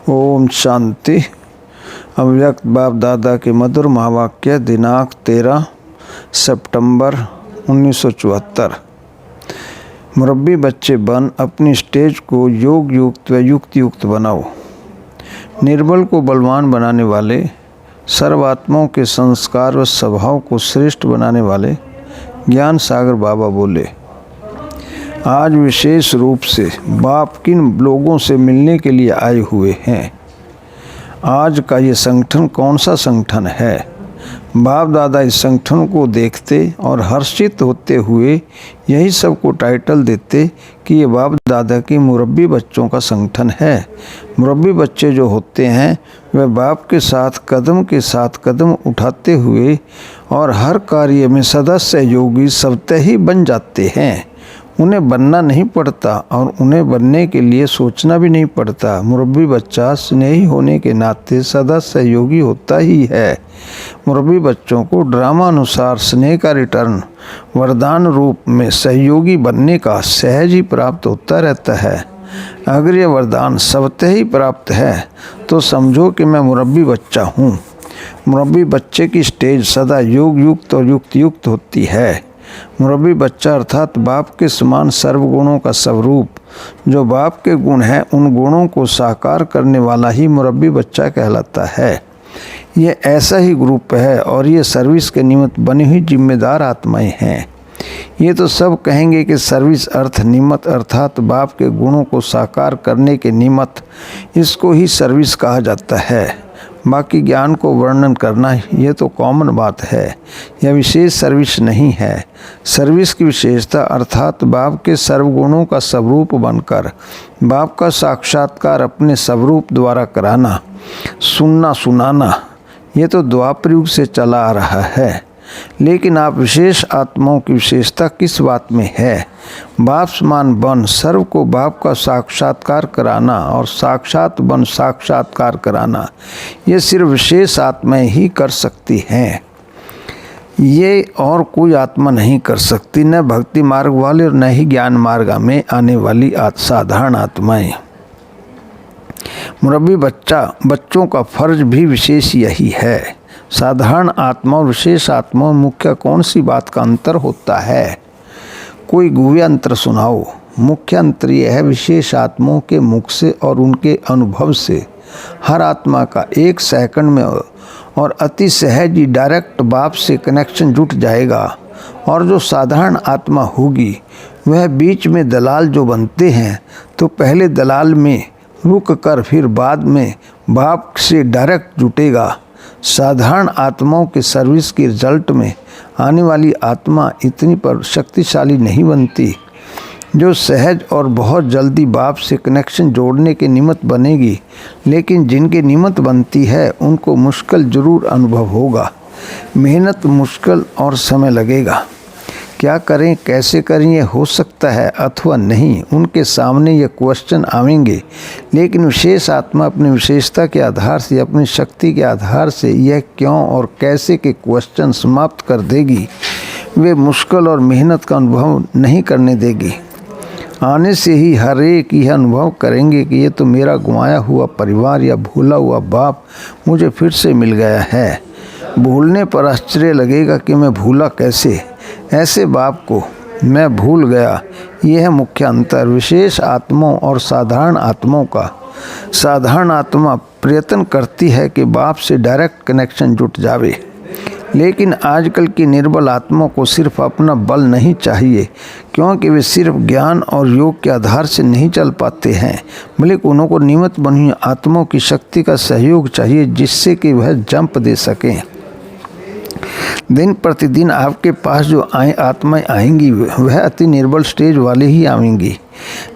ओम शांति। अव्यक्त बाप दादा के मधुर महावाक्य दिनांक 13 सितंबर 1974। मुरब्बी बच्चे बन अपनी स्टेज को योग युक्त व युक्ति युक्त बनाओ। निर्बल को बलवान बनाने वाले, सर्वात्माओं के संस्कार व स्वभाव को श्रेष्ठ बनाने वाले ज्ञान सागर बाबा बोले, आज विशेष रूप से बाप किन लोगों से मिलने के लिए आए हुए हैं। आज का ये संगठन कौन सा संगठन है। बाप दादा इस संगठन को देखते और हर्षित होते हुए यही सबको टाइटल देते कि ये बाप दादा की मुरब्बी बच्चों का संगठन है। मुरब्बी बच्चे जो होते हैं वे बाप के साथ कदम उठाते हुए और हर कार्य में सदा सहयोगी स्वतः ही बन जाते हैं। उन्हें बनना नहीं पड़ता और उन्हें बनने के लिए सोचना भी नहीं पड़ता। मुरब्बी बच्चा स्नेही होने के नाते सदा सहयोगी होता ही है। मुरब्बी बच्चों को ड्रामा अनुसार स्नेह का रिटर्न वरदान रूप में सहयोगी बनने का सहज ही प्राप्त होता रहता है। अगर यह वरदान स्वतः ही प्राप्त है तो समझो कि मैं मुरब्बी बच्चा हूँ। मुरब्बी बच्चे की स्टेज सदा योग युक्त और युक्त युक्त होती है। मुरब्बी बच्चा अर्थात बाप के समान सर्वगुणों का स्वरूप, जो बाप के गुण हैं उन गुणों को साकार करने वाला ही मुरब्बी बच्चा कहलाता है। ये ऐसा ही ग्रुप है और ये सर्विस के निमित्त बनी हुई जिम्मेदार आत्माएं हैं। ये तो सब कहेंगे कि सर्विस अर्थ निमित्त अर्थात बाप के गुणों को साकार करने के निमित्त इसको ही सर्विस कहा जाता है। बाकी ज्ञान को वर्णन करना ये तो कॉमन बात है, यह विशेष सर्विस नहीं है। सर्विस की विशेषता अर्थात बाप के सर्वगुणों का स्वरूप बनकर बाप का साक्षात्कार अपने स्वरूप द्वारा कराना, सुनना सुनाना, ये तो द्वापर युग से चला आ रहा है। लेकिन आप विशेष आत्माओं की विशेषता किस बात में है। बाप समान बन सर्व को बाप का साक्षात्कार कराना और साक्षात बन साक्षात्कार कराना, ये सिर्फ विशेष आत्माएं ही कर सकती हैं। ये और कोई आत्मा नहीं कर सकती, न भक्ति मार्ग वाले और न ही ज्ञान मार्ग में आने वाली साधारण आत्माएं। मुरब्बी बच्चों का फर्ज भी विशेष यही है। साधारण आत्मा और विशेष आत्मा मुख्य कौन सी बात का अंतर होता है। कोई गुह्य अंतर सुनाओ। मुख्य अंतर यह है, विशेष आत्माओं के मुख से और उनके अनुभव से हर आत्मा का एक सेकंड में और अति सहज ही डायरेक्ट बाप से कनेक्शन जुट जाएगा। और जो साधारण आत्मा होगी वह बीच में दलाल जो बनते हैं तो पहले दलाल में रुक कर फिर बाद में बाप से डायरेक्ट जुटेगा। साधारण आत्माओं के सर्विस के रिजल्ट में आने वाली आत्मा इतनी पर शक्तिशाली नहीं बनती, जो सहज और बहुत जल्दी बाप से कनेक्शन जोड़ने के निमित्त बनेगी। लेकिन जिनके निमित्त बनती है उनको मुश्किल जरूर अनुभव होगा, मेहनत मुश्किल और समय लगेगा। क्या करें कैसे करें ये हो सकता है अथवा नहीं, उनके सामने ये क्वेश्चन आएंगे। लेकिन विशेष आत्मा अपनी विशेषता के आधार से, अपनी शक्ति के आधार से यह क्यों और कैसे के क्वेश्चन समाप्त कर देगी। वे मुश्किल और मेहनत का अनुभव नहीं करने देगी। आने से ही हर एक यह अनुभव करेंगे कि ये तो मेरा गुमाया हुआ परिवार या भूला हुआ बाप मुझे फिर से मिल गया है। भूलने पर आश्चर्य लगेगा कि मैं भूला कैसे, ऐसे बाप को मैं भूल गया। यह है मुख्य अंतर विशेष आत्माओं और साधारण आत्माओं का। साधारण आत्मा प्रयत्न करती है कि बाप से डायरेक्ट कनेक्शन जुट जावे, लेकिन आजकल की निर्बल आत्माओं को सिर्फ अपना बल नहीं चाहिए, क्योंकि वे सिर्फ ज्ञान और योग के आधार से नहीं चल पाते हैं, बल्कि उनको निमित्त बनी आत्माओं की शक्ति का सहयोग चाहिए, जिससे कि वह जंप दे सकें। दिन प्रतिदिन आपके पास जो आत्माएं आएंगी वह अति निर्बल स्टेज वाले ही आएंगी।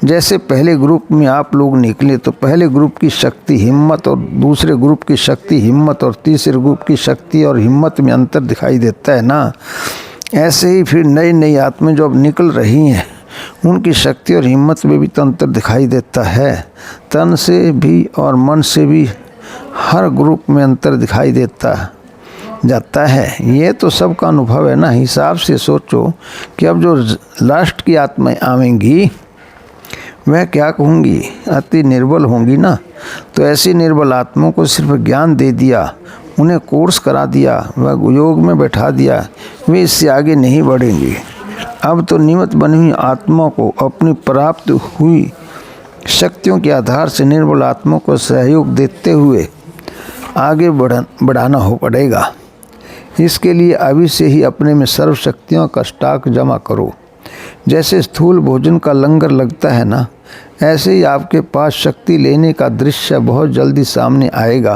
जैसे पहले ग्रुप में आप लोग निकले तो पहले ग्रुप की शक्ति हिम्मत और दूसरे ग्रुप की शक्ति हिम्मत और तीसरे ग्रुप की शक्ति और हिम्मत में अंतर दिखाई देता है ना। ऐसे ही फिर नई नई आत्माएं जो अब निकल रही हैं उनकी शक्ति और हिम्मत में भी तो अंतर दिखाई देता है। तन से भी और मन से भी हर ग्रुप में अंतर दिखाई देता जाता है। ये तो सबका अनुभव है ना। हिसाब से सोचो कि अब जो लास्ट की आत्माएं आवेंगी वह क्या कहूँगी, अति निर्बल होंगी ना। तो ऐसी निर्बल आत्माओं को सिर्फ ज्ञान दे दिया, उन्हें कोर्स करा दिया, वह योग में बैठा दिया, वे इससे आगे नहीं बढ़ेंगे। अब तो निमित्त बनी हुई आत्मा को अपनी प्राप्त हुई शक्तियों के आधार से निर्बल आत्मा को सहयोग देते हुए आगे बढ़ाना हो पड़ेगा। इसके लिए अभी से ही अपने में सर्व शक्तियों का स्टॉक जमा करो। जैसे स्थूल भोजन का लंगर लगता है ना, ऐसे ही आपके पास शक्ति लेने का दृश्य बहुत जल्दी सामने आएगा।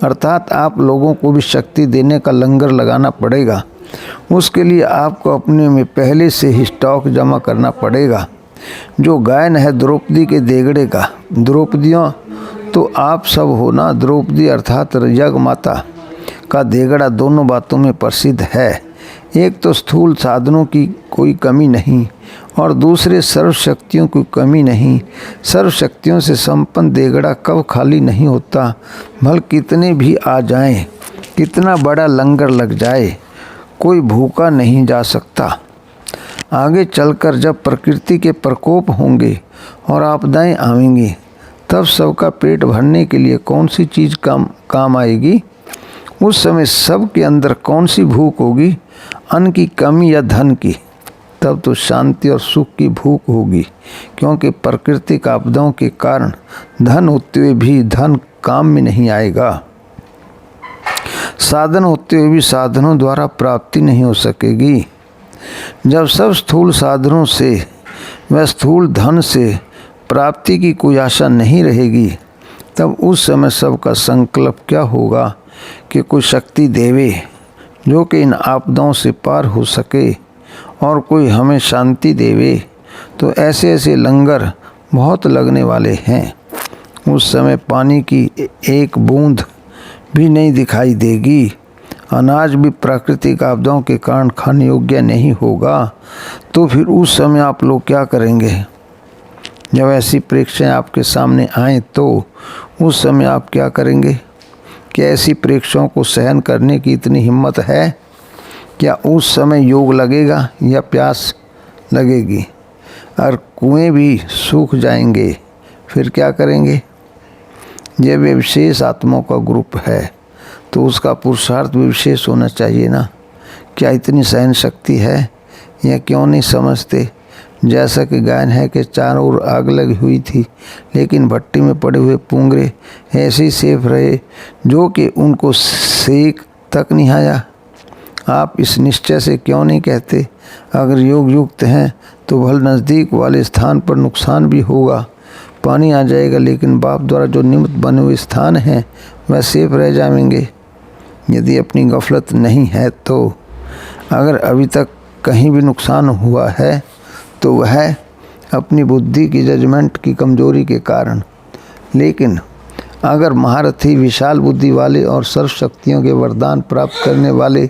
अर्थात आप लोगों को भी शक्ति देने का लंगर लगाना पड़ेगा। उसके लिए आपको अपने में पहले से ही स्टॉक जमा करना पड़ेगा। जो गायन है द्रौपदी के देगड़े का, द्रौपदियों तो आप सब हो ना। द्रौपदी अर्थात जग माता का देगड़ा दोनों बातों में प्रसिद्ध है। एक तो स्थूल साधनों की कोई कमी नहीं और दूसरे सर्व शक्तियों की कमी नहीं। सर्व शक्तियों से संपन्न देगड़ा कब खाली नहीं होता। भल कितने भी आ जाएं, कितना बड़ा लंगर लग जाए, कोई भूखा नहीं जा सकता। आगे चलकर जब प्रकृति के प्रकोप होंगे और आपदाएं आएंगी, तब सबका पेट भरने के लिए कौन सी चीज़ काम आएगी। उस समय सब के अंदर कौन सी भूख होगी, अन्न की कमी या धन की। तब तो शांति और सुख की भूख होगी, क्योंकि प्राकृतिक आपदाओं के कारण धन होते हुए भी धन काम में नहीं आएगा। साधन होते हुए भी साधनों द्वारा प्राप्ति नहीं हो सकेगी। जब सब स्थूल साधनों से व स्थूल धन से प्राप्ति की कोई आशा नहीं रहेगी, तब उस समय सबका संकल्प क्या होगा कि कोई शक्ति देवे जो कि इन आपदाओं से पार हो सके, और कोई हमें शांति देवे। तो ऐसे ऐसे लंगर बहुत लगने वाले हैं। उस समय पानी की एक बूंद भी नहीं दिखाई देगी। अनाज भी प्राकृतिक आपदाओं के कारण खाने योग्य नहीं होगा। तो फिर उस समय आप लोग क्या करेंगे। जब ऐसी परीक्षाएं आपके सामने आएँ तो उस समय आप क्या करेंगे। क्या ऐसी परीक्षाओं को सहन करने की इतनी हिम्मत है। क्या उस समय योग लगेगा या प्यास लगेगी। और कुएं भी सूख जाएंगे, फिर क्या करेंगे। जब वे विशेष आत्माओं का ग्रुप है तो उसका पुरुषार्थ भी विशेष होना चाहिए ना। क्या इतनी सहन शक्ति है या क्यों नहीं समझते। जैसा कि गायन है कि चारों ओर आग लगी हुई थी, लेकिन भट्टी में पड़े हुए पुंगरे ऐसे ही सेफ रहे जो कि उनको सेक तक नहीं आया। आप इस निश्चय से क्यों नहीं कहते, अगर योग युक्त हैं तो भल नज़दीक वाले स्थान पर नुकसान भी होगा, पानी आ जाएगा, लेकिन बाप द्वारा जो निमित्त बने हुए स्थान हैं वह सेफ रह जाएंगे। यदि अपनी गफलत नहीं है तो अगर अभी तक कहीं भी नुकसान हुआ है तो वह अपनी बुद्धि की जजमेंट की कमजोरी के कारण। लेकिन अगर महारथी विशाल बुद्धि वाले और सर्व शक्तियों के वरदान प्राप्त करने वाले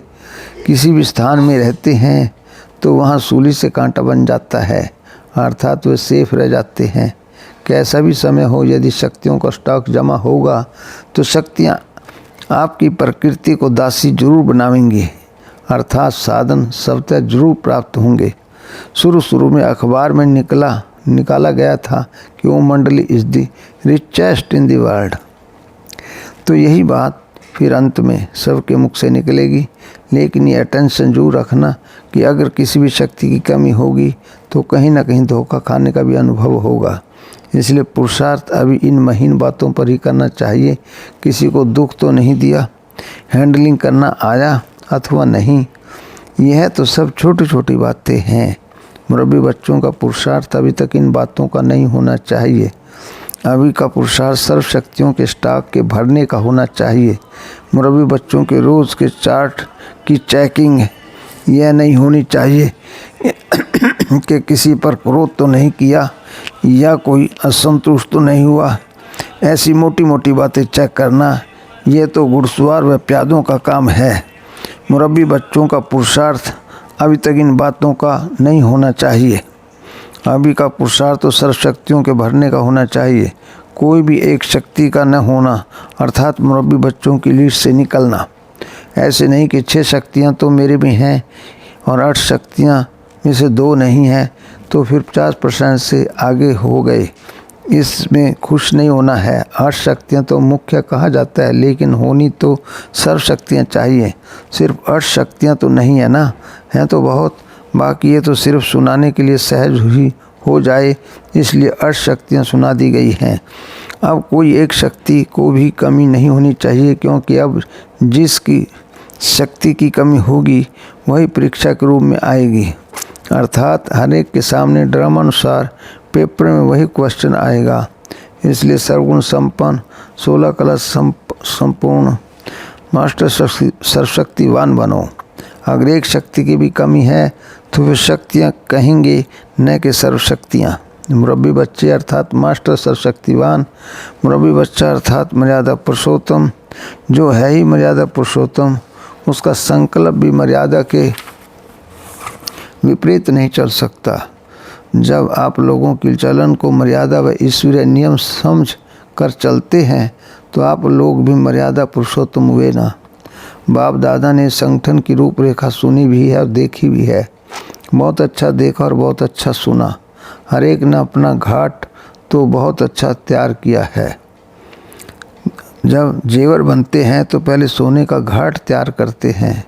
किसी भी स्थान में रहते हैं तो वहाँ सूली से कांटा बन जाता है, अर्थात वे सेफ रह जाते हैं। कैसा भी समय हो, यदि शक्तियों का स्टॉक जमा होगा तो शक्तियाँ आपकी प्रकृति को दासी जरूर बनावेंगी, अर्थात साधन सबतः जरूर प्राप्त होंगे। शुरू में अखबार में निकाला गया था कि वो मंडली is the richest in the world. तो यही बात फिर अंत में सबके मुख से निकलेगी। लेकिन ये अटेंशन जरूर रखना कि अगर किसी भी शक्ति की कमी होगी तो कहीं ना कहीं धोखा खाने का भी अनुभव होगा। इसलिए पुरुषार्थ अभी इन महीन बातों पर ही करना चाहिए। किसी को दुख तो नहीं दिया, हैंडलिंग करना आया अथवा नहीं, यह तो सब छोटी छोटी बातें हैं। मुरब्बी बच्चों का पुरुषार्थ अभी तक इन बातों का नहीं होना चाहिए। अभी का पुरुषार्थ सर्व शक्तियों के स्टॉक के भरने का होना चाहिए। मुरब्बी बच्चों के रोज़ के चार्ट की चेकिंग यह नहीं होनी चाहिए कि किसी पर क्रोध तो नहीं किया या कोई असंतुष्ट तो नहीं हुआ। ऐसी मोटी मोटी बातें चेक करना ये तो घुड़सवार व प्यादों का काम है। मुरब्बी बच्चों का पुरुषार्थ अभी तक इन बातों का नहीं होना चाहिए। अभी का पुरुषार्थ तो सर्व शक्तियों के भरने का होना चाहिए, कोई भी एक शक्ति का न होना, अर्थात मुरब्बी बच्चों की लीड से निकलना। ऐसे नहीं कि 6 शक्तियाँ तो मेरे में हैं और 8 शक्तियाँ में से 2 नहीं हैं, तो फिर 50% से आगे हो गए। इसमें खुश नहीं होना है। 8 शक्तियाँ तो मुख्य कहा जाता है, लेकिन होनी तो सर्व शक्तियाँ चाहिए। सिर्फ 8 शक्तियाँ तो नहीं है ना, हैं तो बहुत। बाकी ये तो सिर्फ सुनाने के लिए सहज ही हो जाए, इसलिए 8 शक्तियाँ सुना दी गई हैं। अब कोई एक शक्ति को भी कमी नहीं होनी चाहिए, क्योंकि अब जिसकी शक्ति की कमी होगी वही परीक्षा के रूप में आएगी। अर्थात हर एक के सामने ड्रामानुसार पेपर में वही क्वेश्चन आएगा। इसलिए सर्वगुण संपन्न 16 कला संपूर्ण मास्टर सर्वशक्तिवान बनो। अगर एक शक्ति की भी कमी है तो वे शक्तियाँ कहेंगे, न कि सर्वशक्तियाँ। मुरब्बी बच्चे अर्थात मास्टर सर्वशक्तिवान, मुरब्बी बच्चा अर्थात मर्यादा पुरुषोत्तम। जो है ही मर्यादा पुरुषोत्तम, उसका संकल्प भी मर्यादा के विपरीत नहीं चल सकता। जब आप लोगों की चलन को मर्यादा व ईश्वरीय नियम समझ कर चलते हैं तो आप लोग भी मर्यादा पुरुषोत्तम हुए ना। बाप दादा ने संगठन की रूपरेखा सुनी भी है और देखी भी है। बहुत अच्छा देखा और बहुत अच्छा सुना। हर एक ने अपना घाट तो बहुत अच्छा तैयार किया है। जब जेवर बनते हैं तो पहले सोने का घाट तैयार करते हैं,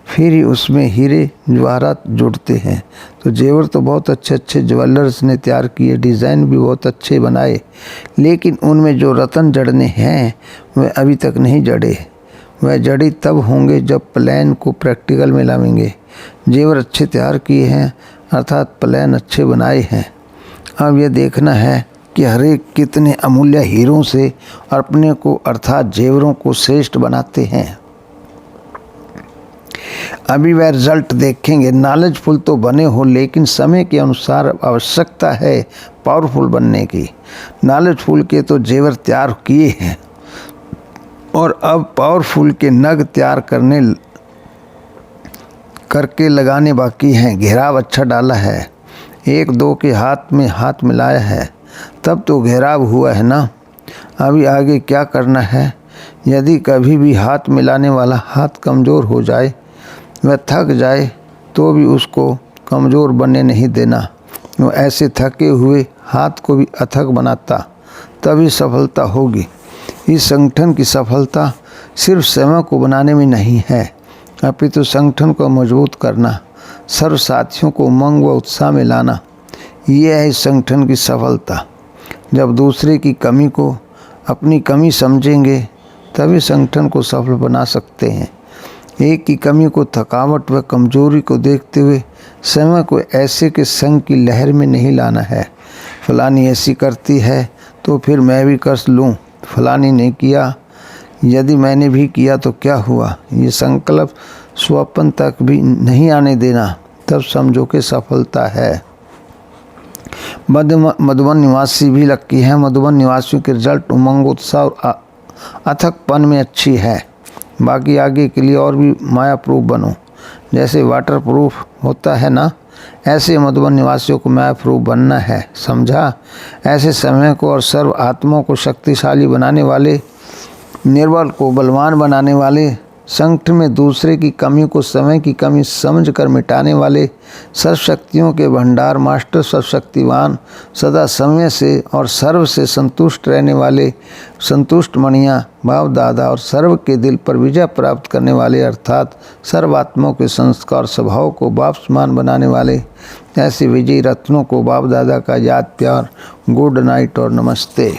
फिर ही उसमें हीरे जवाहरात जुड़ते हैं। तो जेवर तो बहुत अच्छे अच्छे ज्वेलर्स ने तैयार किए, डिज़ाइन भी बहुत अच्छे बनाए, लेकिन उनमें जो रत्न जड़ने हैं वह अभी तक नहीं जड़े। वह जड़ी तब होंगे जब प्लान को प्रैक्टिकल में लाएंगे। जेवर अच्छे तैयार किए हैं, अर्थात प्लान अच्छे बनाए हैं। अब यह देखना है कि हर एक कितने अमूल्य हीरों से अपने को अर्थात जेवरों को श्रेष्ठ बनाते हैं। अभी वह रिजल्ट देखेंगे। नॉलेजफुल तो बने हो, लेकिन समय के अनुसार आवश्यकता है पावरफुल बनने की। नॉलेजफुल के तो जेवर तैयार किए हैं और अब पावरफुल के नग तैयार करके लगाने बाकी हैं। घेराव अच्छा डाला है, 1-2 के हाथ में हाथ मिलाया है, तब तो घेराव हुआ है ना। अभी आगे क्या करना है? यदि कभी भी हाथ मिलाने वाला हाथ कमज़ोर हो जाए, वह थक जाए, तो भी उसको कमज़ोर बनने नहीं देना। वो ऐसे थके हुए हाथ को भी अथक बनाता, तभी सफलता होगी। इस संगठन की सफलता सिर्फ समय को बनाने में नहीं है, अपितु संगठन को मजबूत करना, सर्व साथियों को उमंग व उत्साह में लाना, यह है इस संगठन की सफलता। जब दूसरे की कमी को अपनी कमी समझेंगे तभी संगठन को सफल बना सकते हैं। एक की कमी को, थकावट व कमजोरी को देखते हुए समय को ऐसे के संग की लहर में नहीं लाना है। फलानी ऐसी करती है तो फिर मैं भी कर लूँ, फलानी ने किया, यदि मैंने भी किया तो क्या हुआ। ये संकल्प स्वप्न तक भी नहीं आने देना, तब समझो कि सफलता है। मधुबन निवासी भी लक्की हैं। मधुबन निवासियों के रिजल्ट उमंग, उत्साह और अथकपन में अच्छी है। बाकी आगे के लिए और भी माया प्रूफ बनो। जैसे वाटर प्रूफ होता है ना, ऐसे मधुबन निवासियों को माया प्रूफ बनना है, समझा। ऐसे समय को और सर्व आत्माओं को शक्तिशाली बनाने वाले, निर्बल को बलवान बनाने वाले, संकट में दूसरे की कमी को समय की कमी समझकर मिटाने वाले, सर्वशक्तियों के भंडार मास्टर सर्वशक्तिवान, सदा समय से और सर्व से संतुष्ट रहने वाले संतुष्ट मणियाँ बाप दादा और सर्व के दिल पर विजय प्राप्त करने वाले, अर्थात सर्वात्माओं के संस्कार स्वभाव को बाप समान बनाने वाले, ऐसे विजयी रत्नों को बाप दादा का याद प्यार, गुड नाइट और नमस्ते।